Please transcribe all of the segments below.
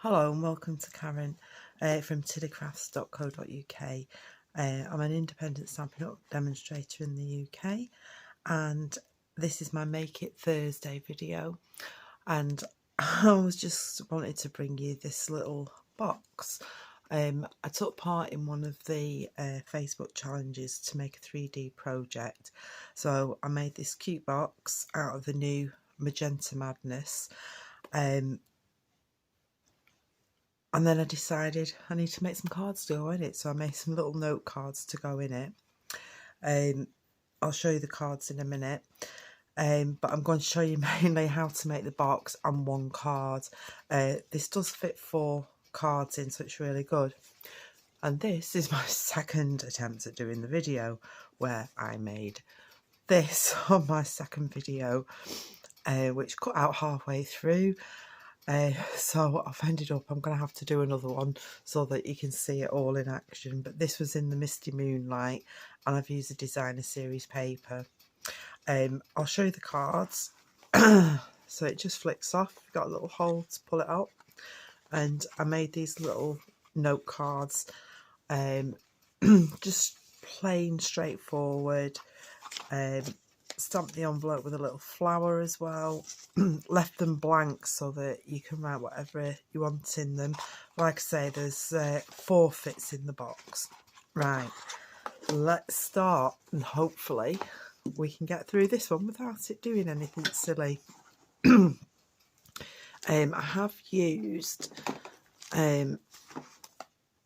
Hello and welcome to Karen from tiddycrafts.co.uk. I'm an independent Stampin' Up demonstrator in the UK, and this is my Make It Thursday video. And I was just wanted to bring you this little box. I took part in one of the Facebook challenges to make a 3D project, so I made this cute box out of the new Magenta Madness. And then I decided I need to make some cards to go in it. So I made some little note cards to go in it. I'll show you the cards in a minute. But I'm going to show you mainly how to make the box and one card. This does fit 4 cards in, so it's really good. And this is my second attempt at doing the video, where I made this on my second video, which cut out halfway through. So I've ended up, I'm going to have to do another one so that you can see it all in action. But this was in the Misty Moonlight, and I've used a designer series paper. I'll show you the cards. So it just flicks off. You've got a little hole to pull it out. And I made these little note cards. Just plain straightforward. Stamped the envelope with a little flower as well. Left them blank so that you can write whatever you want in them. Like I say, there's 4 fits in the box. Right, let's start, and hopefully we can get through this one without it doing anything silly. I have used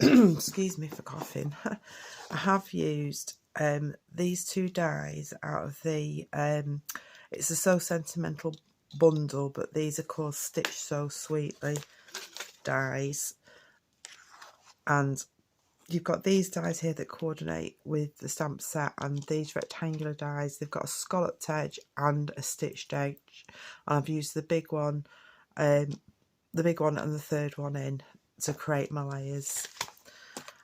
excuse me for coughing. I have used these 2 dies out of the it's a So Sentimental bundle, but these are called Stitch So Sweetly dies, and you've got these dies here that coordinate with the stamp set, and these rectangular dies, they've got a scalloped edge and a stitched edge, and I've used the big one and the 3rd one in to create my layers.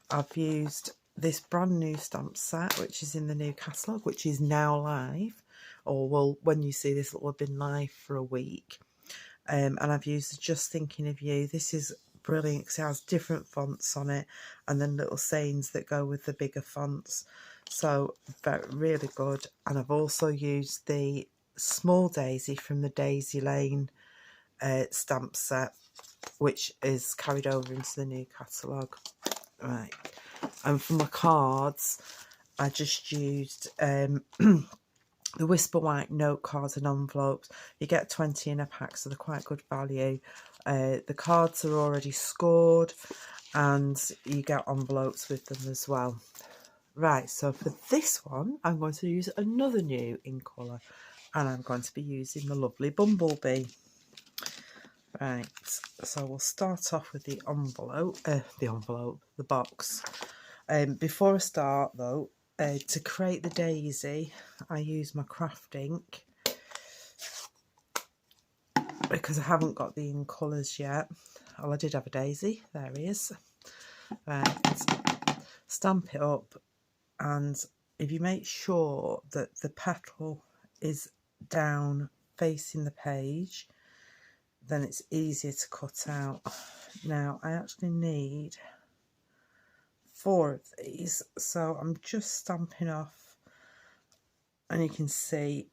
I've used this brand new stamp set, which is in the new catalogue, which is now live, or well, when you see this, it will have been live for a week. And I've used Just Thinking of You. This is brilliant because it has different fonts on it, and then little sayings that go with the bigger fonts. So really good. And I've also used the Small Daisy from the Daisy Lane stamp set, which is carried over into the new catalogue. Right, and for my cards, I just used the Whisper White note cards and envelopes. You get 20 in a pack, so they're quite good value. The cards are already scored, and you get envelopes with them as well. Right, so for this one, I'm going to use another new in colour, and I'm going to be using the lovely Bumblebee. Right, so we'll start off with the box. Before I start though, to create the daisy, I use my craft ink because I haven't got the in colours yet. Oh, I did have a daisy, there he is. Right, stamp it up, and if you make sure that the petal is down facing the page, then it's easier to cut out. Now I actually need 4 of these, so I'm just stamping off, and you can see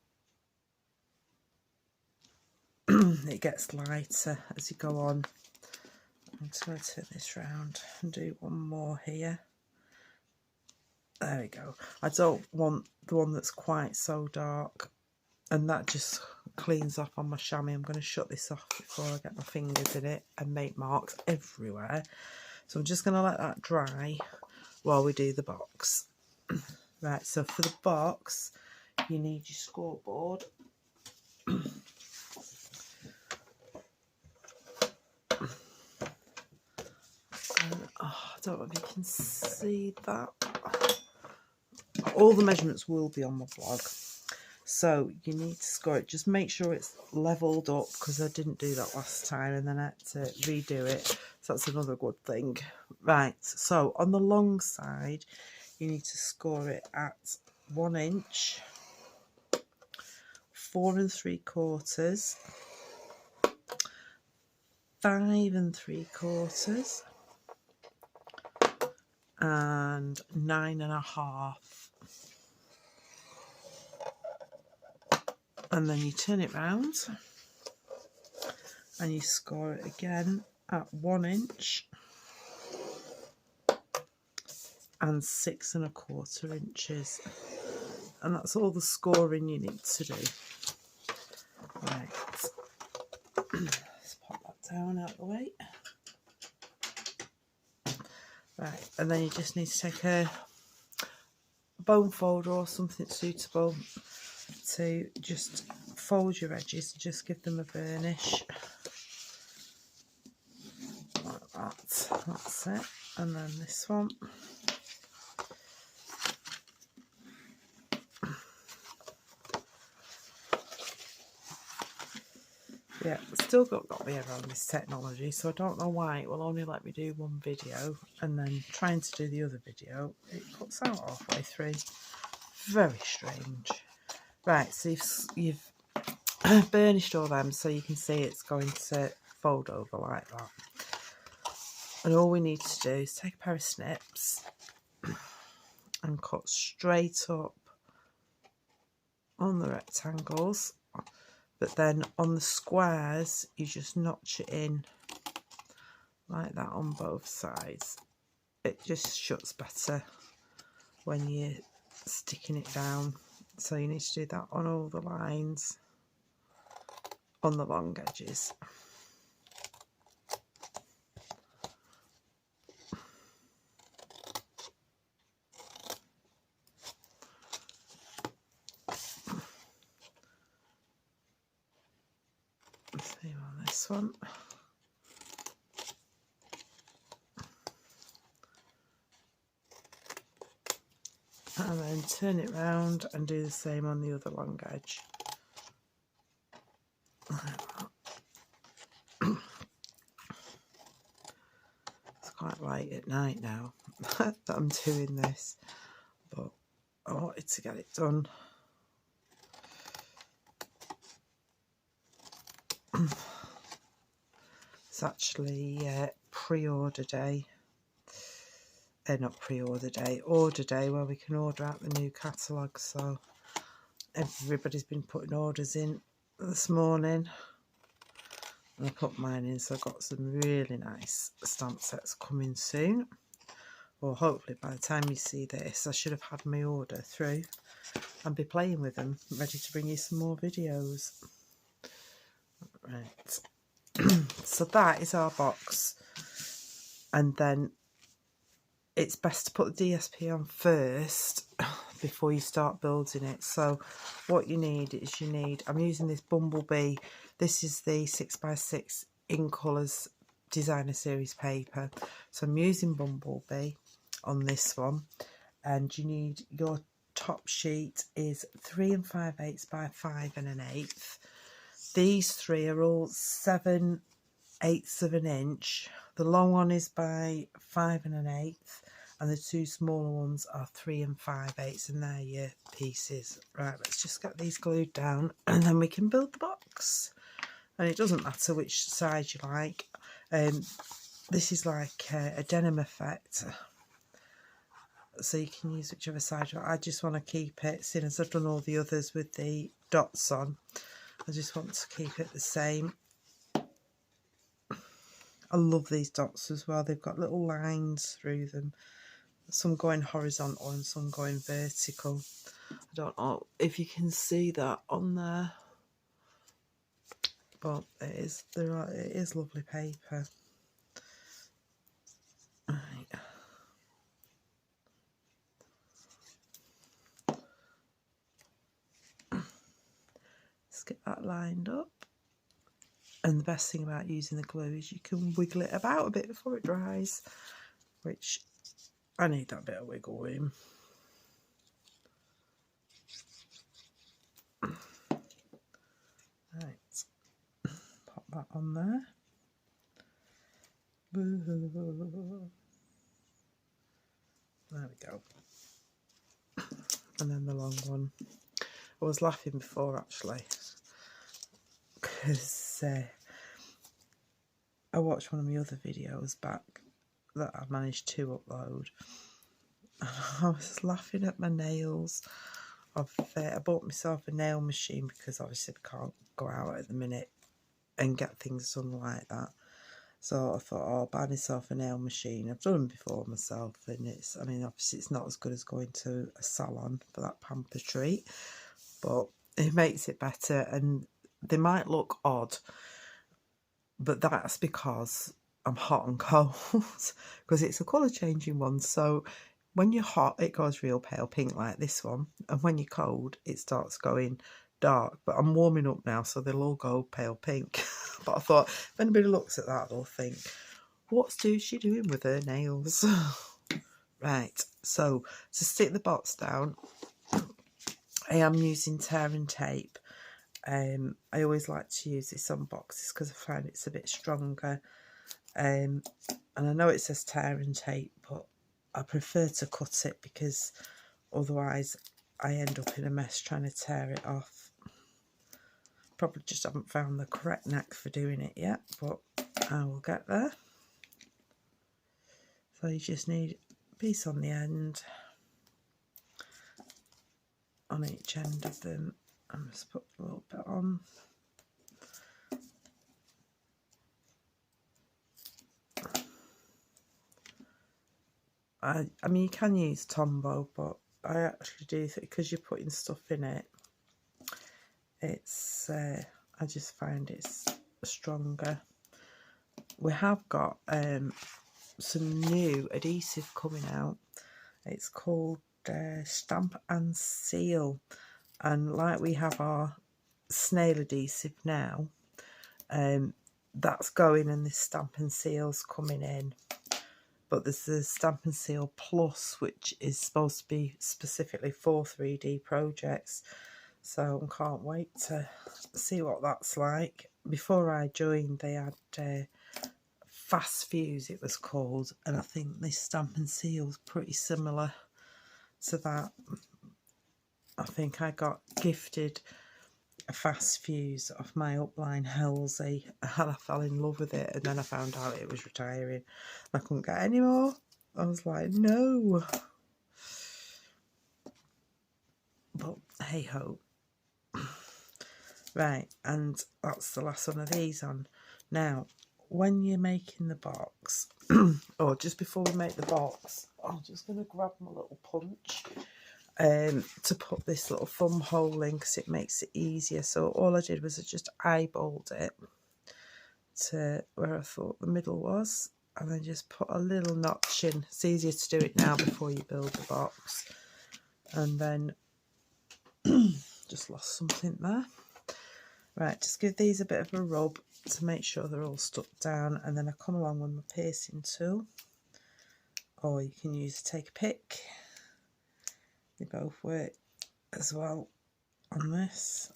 it gets lighter as you go on. I'm just going to turn this round and do one more here. There we go. I don't want the one that's quite so dark, and that just cleans up on my chamois. I'm going to shut this off before I get my fingers in it and make marks everywhere. So I'm just going to let that dry while we do the box. Right, so for the box, you need your scoreboard. I don't know if you can see that. All the measurements will be on my blog. So you need to score it. Just make sure it's levelled up, because I didn't do that last time and then I had to redo it. So that's another good thing. Right, so on the long side, you need to score it at 1 inch, 4 3/4, 5 3/4 and 9 1/2, and then you turn it round and you score it again at 1 inch and 6 1/4 inches, and that's all the scoring you need to do. Right, let's pop that down out of the way. Right, and then you just need to take a bone folder or something suitable to just fold your edges and just give them a burnish like that. That's it. And then this one. Yeah, still got my head around this technology, so I don't know why it will only let me do one video, and then trying to do the other video, it cuts out halfway through. Very strange. Right, so you've burnished all them so you can see it's going to fold over like that. And all we need to do is take a pair of snips and cut straight up on the rectangles. But then on the squares, you just notch it in like that on both sides. It just shuts better when you're sticking it down. So you need to do that on all the lines, on the long edges. Same on this one. And then turn it round and do the same on the other long edge. It's quite late at night now that I'm doing this, but I wanted to get it done. It's actually pre-order day. Not pre-order day, order day, where we can order out the new catalogue. So everybody's been putting orders in this morning, and I put mine in, so I've got some really nice stamp sets coming soon, or hopefully by the time you see this I should have had my order through and be playing with them, ready to bring you some more videos. Right. So that is our box, and then it's best to put the DSP on first before you start building it. So what you need is I'm using this Bumblebee. This is the 6x6 in colours designer series paper. So I'm using Bumblebee on this one, and you need your top sheet is 3 5/8 by 5 1/8. These three are all 7/8 of an inch. The long one is by 5 1/8, and the two smaller ones are 3 5/8, and they're your pieces. Right, let's just get these glued down and then we can build the box. And it doesn't matter which side you like. This is like a denim effect, so you can use whichever side you like. I just want to keep it, seeing as I've done all the others with the dots on, I just want to keep it the same. I love these dots as well. They've got little lines through them. Some going horizontal and some going vertical. I don't know if you can see that on there, but it is lovely paper. Right. Let's get that lined up. And the best thing about using the glue is you can wiggle it about a bit before it dries, which I need that bit of wiggle room. Right, pop that on there. There we go. And then the long one. I was laughing before actually, because I watched one of my other videos back that I managed to upload, and I was laughing at my nails. I bought myself a nail machine because obviously I can't go out at the minute and get things done like that. So I thought, oh, I'll buy myself a nail machine. I've done them before myself, and I mean, obviously it's not as good as going to a salon for that pamper treat, but it makes it better. And they might look odd, but that's because I'm hot and cold, because it's a colour changing one. So when you're hot, it goes real pale pink like this one, and when you're cold, it starts going dark. But I'm warming up now, so they'll all go pale pink. But I thought, if anybody looks at that, they'll think, what's she doing with her nails? Right, so to stick the box down, I am using tear and tape. I always like to use this on boxes because I find it's a bit stronger. And I know it says tear and tape, but I prefer to cut it because otherwise I end up in a mess trying to tear it off. Probably just haven't found the correct knack for doing it yet, but I will get there. So you just need a piece on the end, on each end of them, and just put a little bit on. I mean, you can use Tombow, but I actually do think because you're putting stuff in it, it's I just find it's stronger. We have got some new adhesive coming out. It's called Stamp and Seal, and like we have our snail adhesive now, that's going, and this Stamp and Seal's coming in. But there's the Stamp and Seal Plus, which is supposed to be specifically for 3D projects. So I can't wait to see what that's like. Before I joined, they had Fast Fuse, it was called, and I think this Stamp and Seal is pretty similar to that. I think I got gifted a Fast Fuse off my upline Halsey, and I fell in love with it, and then I found out it was retiring. I couldn't get any more. I was like, no. But hey ho. Right, and that's the last one of these on. Now, when you're making the box, or just before we make the box, I'm just going to grab my little punch to put this little thumb hole in because it makes it easier. So all I did was I just eyeballed it to where I thought the middle was, and then just put a little notch in. It's easier to do it now before you build the box. And then just lost something there. Right, just give these a bit of a rub to make sure they're all stuck down, and then I come along with my piercing tool, or you can use take a pick. They both work as well on this.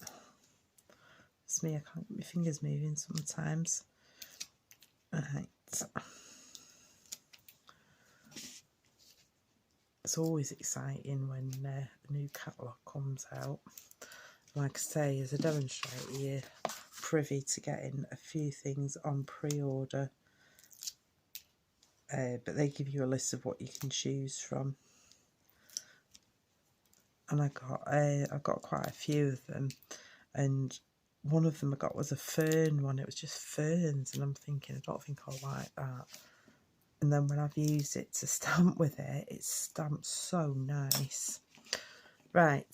It's me, I can't get my fingers moving sometimes. Right. It's always exciting when the new catalogue comes out. Like I say, as a demonstrator, you're privy to getting a few things on pre-order. But they give you a list of what you can choose from. And I got quite a few of them, and one of them I got was a fern one. It was just ferns, and I'm thinking, I don't think I'll like that. And then when I've used it to stamp with it, it's stamped so nice. Right,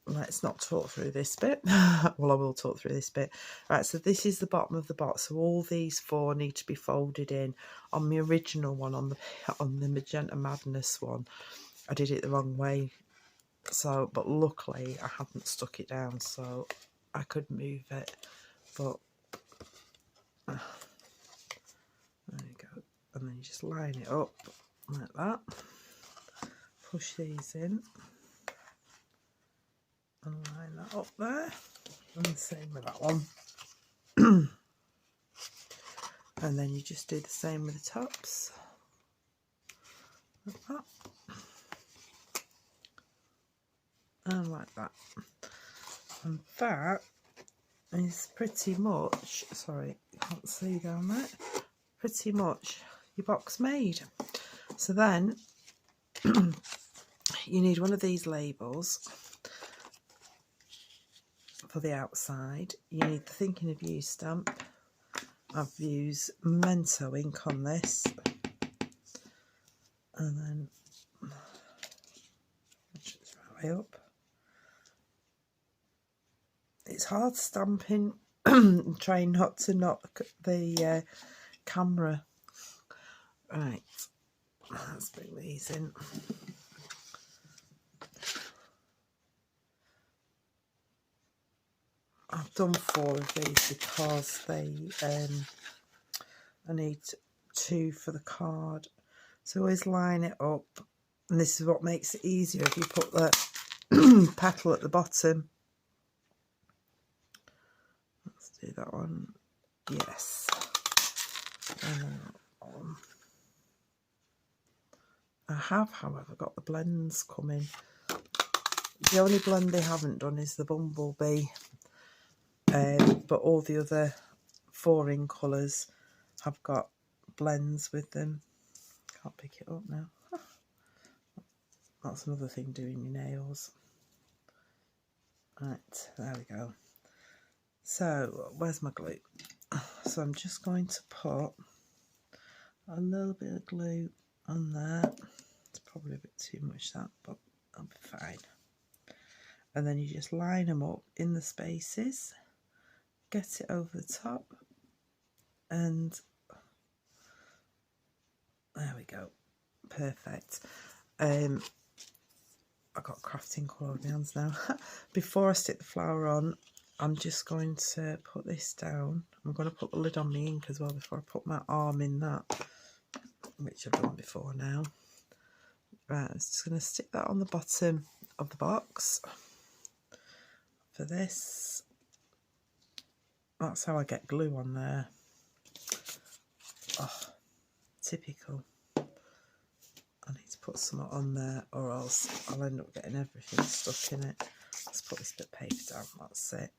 let's not talk through this bit. Well, I will talk through this bit. Right, so this is the bottom of the box. So all these four need to be folded in. On the original one, on the Magenta Madness one, I did it the wrong way. So, but luckily I hadn't stuck it down, so I could move it. But there you go. And then you just line it up like that. Push these in and line that up there. And the same with that one. And then you just do the same with the tops. Like that. And like that. And that is pretty much, sorry, you can't see down there. pretty much your box made. So then you need one of these labels for the outside. You need the Thinking of You stamp. I've used Memento ink on this, and then push it right way up. It's hard stamping, trying not to knock the camera. Right, let's bring these in. I've done 4 of these because they I need 2 for the card. So always line it up, and this is what makes it easier if you put the petal at the bottom. Let's do that one. Yes. And then that one. I have, however, got the blends coming. The only blend they haven't done is the Bumblebee, but all the other 4 in colours have got blends with them. Can't pick it up now. That's another thing, doing your nails. Right, there we go. So, where's my glue? So I'm just going to put a little bit of glue on there. It's probably a bit too much, that, but I'll be fine. And then you just line them up in the spaces, get it over the top, and there we go. Perfect. I've got crafting colour on my hands now. Before I stick the flower on, I'm just going to put this down. I'm going to put the lid on my ink as well before I put my arm in that, which I've done before now. Right, I'm just going to stick that on the bottom of the box for this. That's how I get glue on there. Oh, typical. I need to put some on there or else I'll end up getting everything stuck in it. Let's put this bit of paper down, that's it.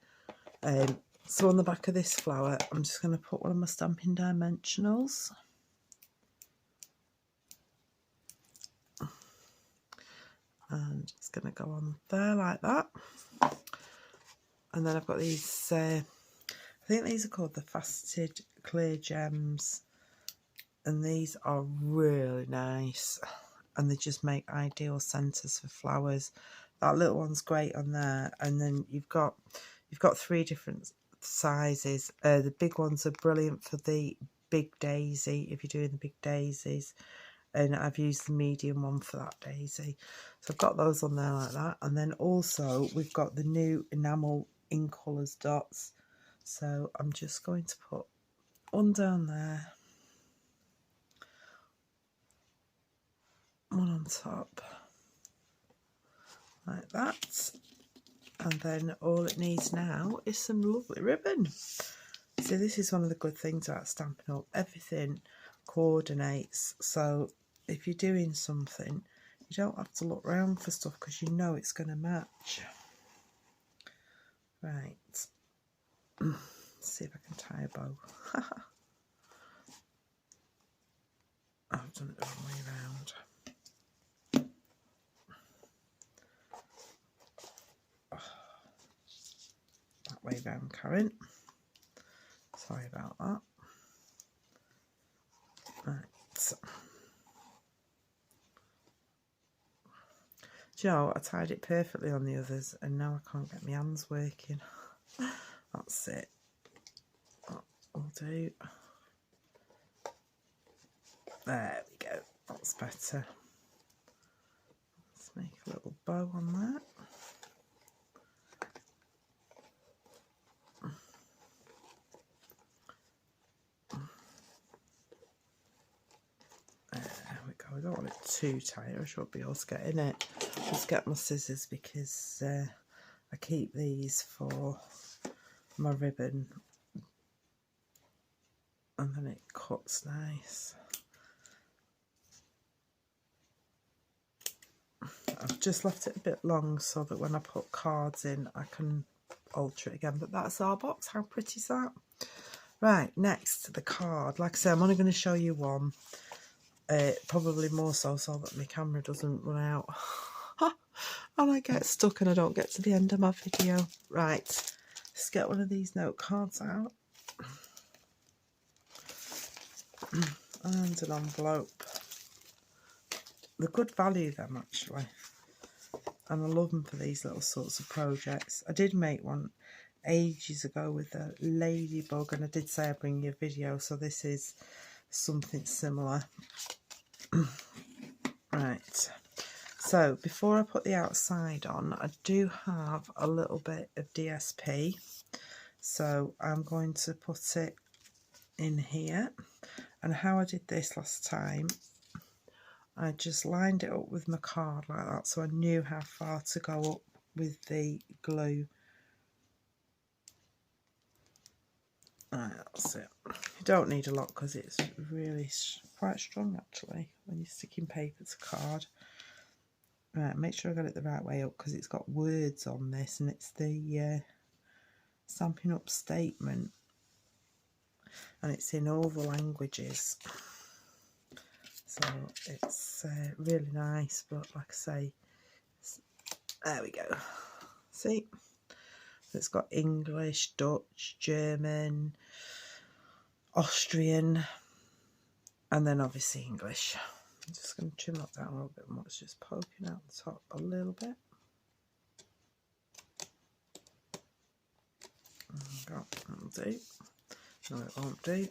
So on the back of this flower, I'm just going to put one of my Stampin' Dimensionals. And it's going to go on there like that. And then I've got these, I think these are called the Faceted Clear Gems. And these are really nice. And they just make ideal centres for flowers. That little one's great on there. And then you've got 3 different sizes. The big ones are brilliant for the big daisy, if you're doing the big daisies. And I've used the medium one for that daisy. So I've got those on there like that. And then also we've got the new enamel in colours dots. So I'm just going to put one down there, one on top, like that. And then all it needs now is some lovely ribbon. So this is one of the good things about Stampin' Up. Everything coordinates. So if you're doing something, you don't have to look around for stuff because you know it's going to match. Right. Let's see if I can tie a bow. I've done it the wrong way around. That way round, Karen. Sorry about that. Right. Do you know, I tied it perfectly on the others and now I can't get my hands working. That's it. That will do. There we go. That's better. Let's make a little bow on that. There we go. I don't want it too tight, I should be able to get in it. Just get my scissors because I keep these for my ribbon and then it cuts nice. I've just left it a bit long so that when I put cards in I can alter it again, but that's our box. How pretty is that? Right, next, the card. Like I say, I'm only going to show you one. Probably more so that my camera doesn't run out. And I get stuck and I don't get to the end of my video. Right, let's get one of these note cards out. And an envelope. They're good value, them, actually. And I love them for these little sorts of projects. I did make one ages ago with a ladybug, and I did say I'd bring you a video, so this is something similar. Right, so before I put the outside on, I do have a little bit of DSP, so I'm going to put it in here. And how I did this last time, I just lined it up with my card like that, so I knew how far to go up with the glue. That's it. You don't need a lot because it's really quite strong actually when you're sticking paper to card. Right, make sure I got it the right way up because it's got words on this, and it's the Stampin' Up statement, and it's in all the languages. So it's really nice, but like I say, there we go. See? It's got English, Dutch, German, Austrian, and then obviously English. I'm just going to trim that down a little bit more. It's just poking out the top a little bit. That'll do. No, it won't do.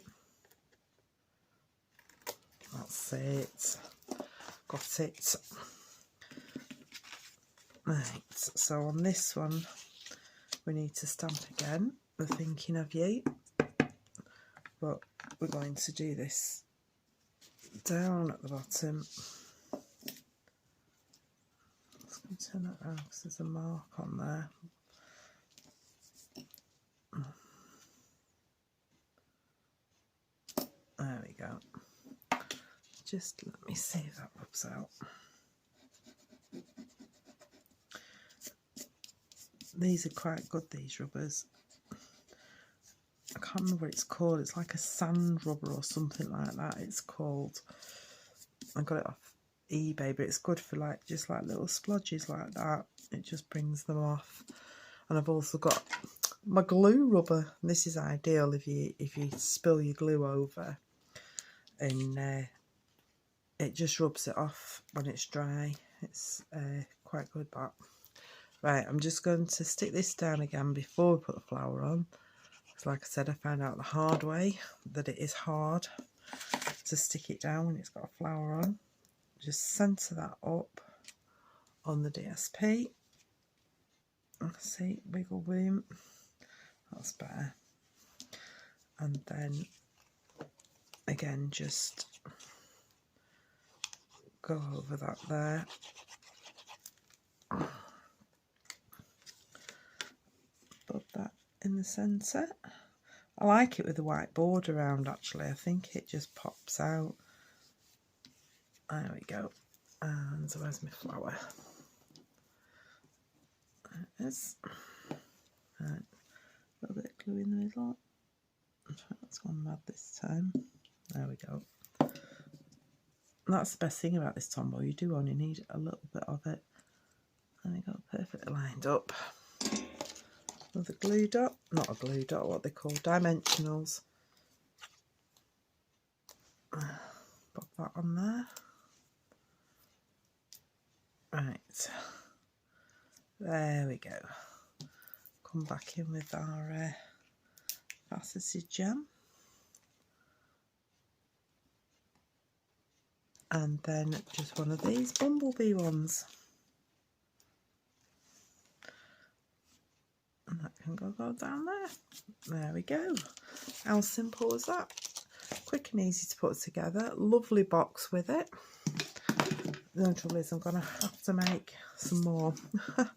That's it. Got it. Right, so on this one, we need to stamp again. We're thinking of you. But we're going to do this down at the bottom. Just going to turn that around because there's a mark on there. There we go. Just let me see if that rubs out. These are quite good, these rubbers. I can't remember what it's called. It's like a sand rubber or something like that. It's called. I got it off eBay, but it's good for like just like little splodges like that. It just brings them off. And I've also got my glue rubber. This is ideal if you spill your glue over, and it just rubs it off when it's dry. It's quite good, but right, I'm just going to stick this down again before we put the flower on. Because like I said, I found out the hard way that it is hard to stick it down when it's got a flower on. Just centre that up on the DSP. See, wiggle boom. That's better. And then again, just go over that there. Put that in the centre. I like it with the white border around actually. I think it just pops out. There we go. And so where's my flower? There it is. Right. A little bit of glue in the middle. That's gone mad this time. There we go. That's the best thing about this Tombow. You do only need a little bit of it. There we go, perfectly lined up. Another glue dot. Not a glue dot, what they call dimensionals. Pop that on there. Right. There we go. Come back in with our faceted gem. And then just one of these bumblebee ones. And that can go down there. There we go. How simple is that? Quick and easy to put together. Lovely box with it. The only trouble is I'm going to have to make some more. But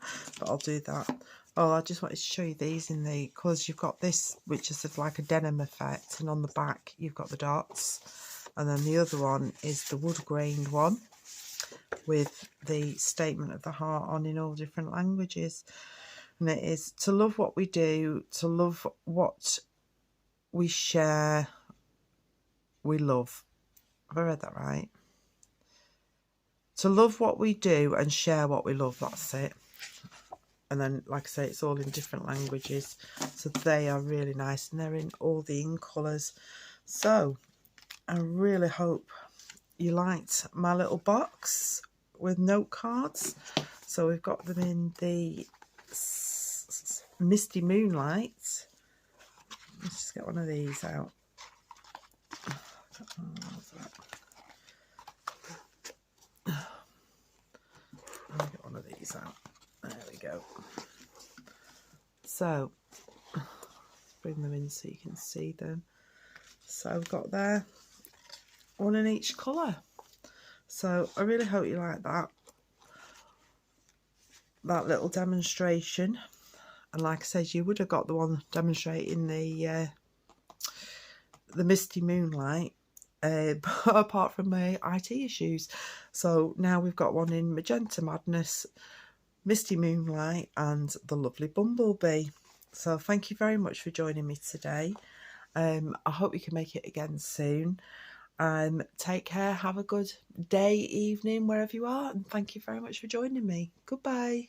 I'll do that. Oh, I just wanted to show you these in the colours. You've got this, which is like a denim effect. And on the back, you've got the dots. And then the other one is the wood grained one with the statement of the heart on in all different languages. And it is to love what we do, to love what we share, we love. Have I read that right? To love what we do and share what we love, that's it. And then, like I say, it's all in different languages. So they are really nice, and they're in all the in colours. So I really hope you liked my little box with note cards. So we've got them in the Misty Moonlight. Let's just get one of these out. Let me get one of these out. There we go. So, bring them in so you can see them. So I've got there, one in each colour. So I really hope you like that little demonstration. And like I said, you would have got the one demonstrating the Misty Moonlight, apart from my IT issues. So now we've got one in Magenta Madness, Misty Moonlight, and the lovely Bumblebee. So thank you very much for joining me today. I hope you can make it again soon. Take care, have a good day, evening, wherever you are, and thank you very much for joining me. Goodbye.